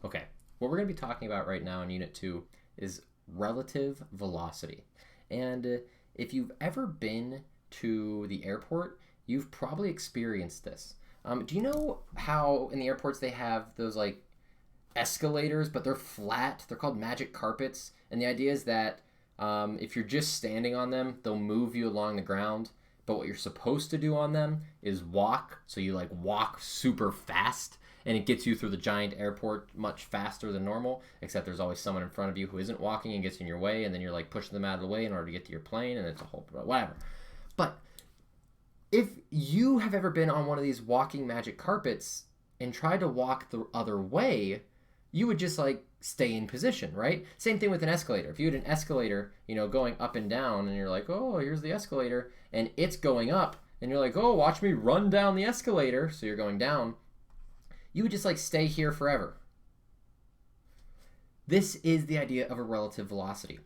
Okay, what we're going to be talking about right now in Unit 2 is relative velocity. And if you've ever been to the airport, you've probably experienced this. Do you know how in the airports they have those like escalators, but they're flat? They're called magic carpets. And the idea is that if you're just standing on them, they'll move you along the ground. But what you're supposed to do on them is walk. So you like walk super fast and it gets you through the giant airport much faster than normal, except there's always someone in front of you who isn't walking and gets in your way, and then you're like pushing them out of the way in order to get to your plane, and it's a whole whatever. But if you have ever been on one of these walking magic carpets and tried to walk the other way, you would just like stay in position, right? Same thing with an escalator. If you had an escalator, going up and down, and you're like, oh, here's the escalator, and it's going up, and you're like, oh, watch me run down the escalator, so you're going down, you would just like stay here forever. This is the idea of a relative velocity.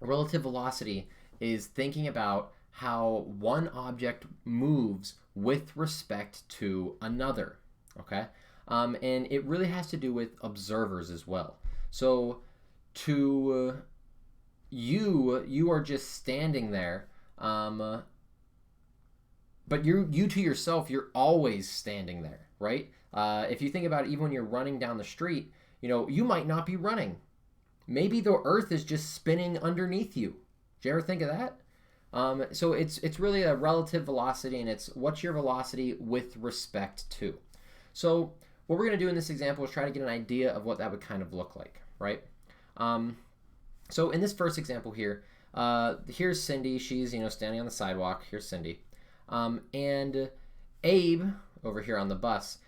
A relative velocity is thinking about how one object moves with respect to another, okay? And it really has to do with observers as well. So to you are just standing there, but you to yourself, you're always standing there, right? If you think about it, even when you're running down the street, you might not be running. Maybe the earth is just spinning underneath you. Did you ever think of that? So it's really a relative velocity, and it's what's your velocity with respect to. So what we're going to do in this example is try to get an idea of what that would kind of look like, right? So in this first example here, here's Cindy. She's standing on the sidewalk. Here's Cindy. And Abe, over here on the bus,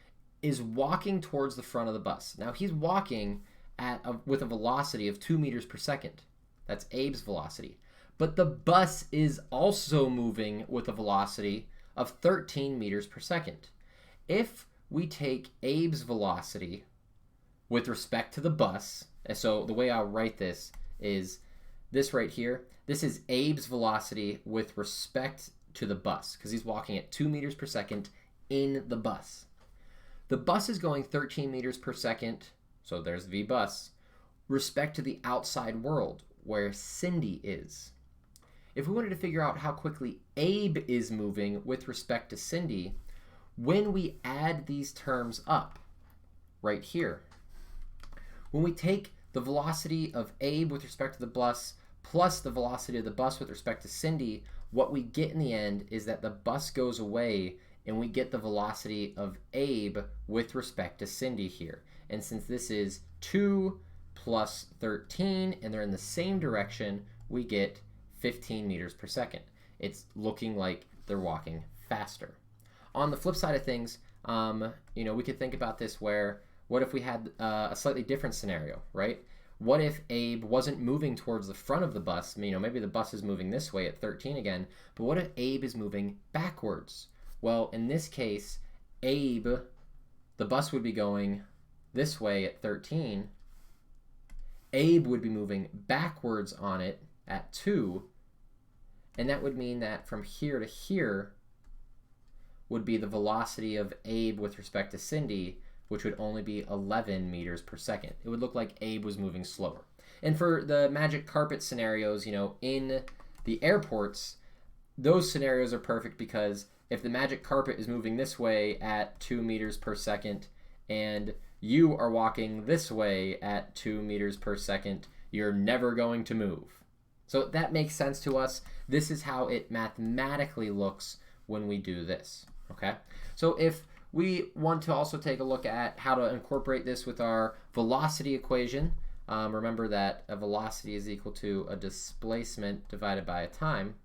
is walking towards the front of the bus. Now he's walking with a velocity of 2 meters per second. That's Abe's velocity. But the bus is also moving with a velocity of 13 meters per second. If we take Abe's velocity with respect to the bus, so the way I'll write this is this right here. This is Abe's velocity with respect to the bus, because he's walking at 2 meters per second in the bus. The bus is going 13 meters per second, so there's V bus, respect to the outside world, where Cindy is. If we wanted to figure out how quickly Abe is moving with respect to Cindy, when we add these terms up, right here, when we take the velocity of Abe with respect to the bus plus the velocity of the bus with respect to Cindy, what we get in the end is that the bus goes away and we get the velocity of Abe with respect to Cindy here. And since this is 2 plus 13 and they're in the same direction, we get 15 meters per second. It's looking like they're walking faster. On the flip side of things, we could think about this where, what if we had a slightly different scenario, right? What if Abe wasn't moving towards the front of the bus? Maybe the bus is moving this way at 13 again, but what if Abe is moving backwards? Well, in this case, the bus would be going this way at 13. Abe would be moving backwards on it at 2, and that would mean that from here to here would be the velocity of Abe with respect to Cindy, which would only be 11 meters per second. It would look like Abe was moving slower. And for the magic carpet scenarios, in the airports, those scenarios are perfect because if the magic carpet is moving this way at 2 meters per second and you are walking this way at 2 meters per second, you're never going to move. So that makes sense to us. This is how it mathematically looks when we do this, okay? So if we want to also take a look at how to incorporate this with our velocity equation, remember that a velocity is equal to a displacement divided by a time.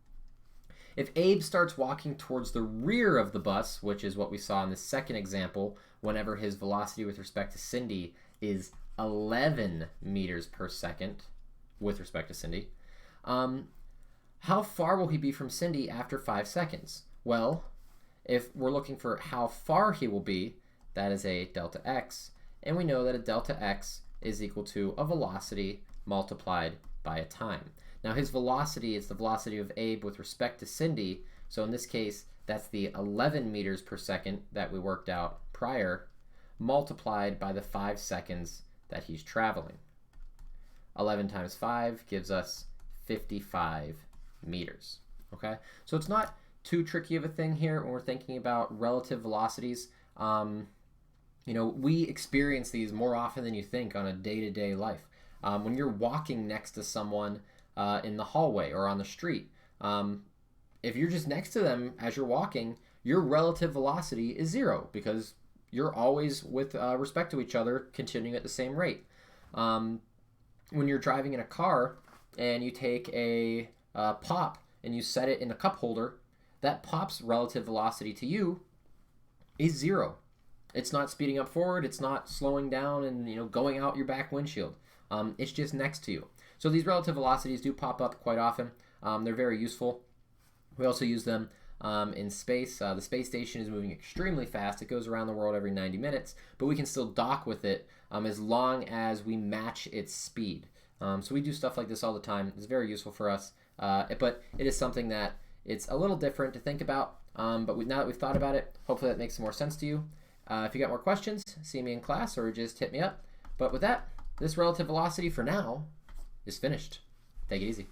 If Abe starts walking towards the rear of the bus, which is what we saw in the second example, whenever his velocity with respect to Cindy is 11 meters per second with respect to Cindy, how far will he be from Cindy after 5 seconds? Well, if we're looking for how far he will be, that is a delta x, and we know that a delta x is equal to a velocity multiplied by a time. Now his velocity is the velocity of Abe with respect to Cindy, so in this case that's the 11 meters per second that we worked out prior, multiplied by the 5 seconds that he's traveling. 11 times 5 gives us 55 meters. Okay, so it's not too tricky of a thing here when we're thinking about relative velocities. You know, we experience these more often than you think on a day-to-day life. When you're walking next to someone in the hallway or on the street, if you're just next to them as you're walking, your relative velocity is 0 because you're always, with respect to each other, continuing at the same rate. When you're driving in a car and you take a pop and you set it in a cup holder, that pop's relative velocity to you is 0. It's not speeding up forward. It's not slowing down and, you know, going out your back windshield. It's just next to you. So these relative velocities do pop up quite often. They're very useful. We also use them in space. The space station is moving extremely fast. It goes around the world every 90 minutes, but we can still dock with it as long as we match its speed. So we do stuff like this all the time. It's very useful for us, but it is something that it's a little different to think about. But now that we've thought about it, hopefully that makes more sense to you. If you got more questions, see me in class or just hit me up. But with that, this relative velocity for now is finished. Take it easy.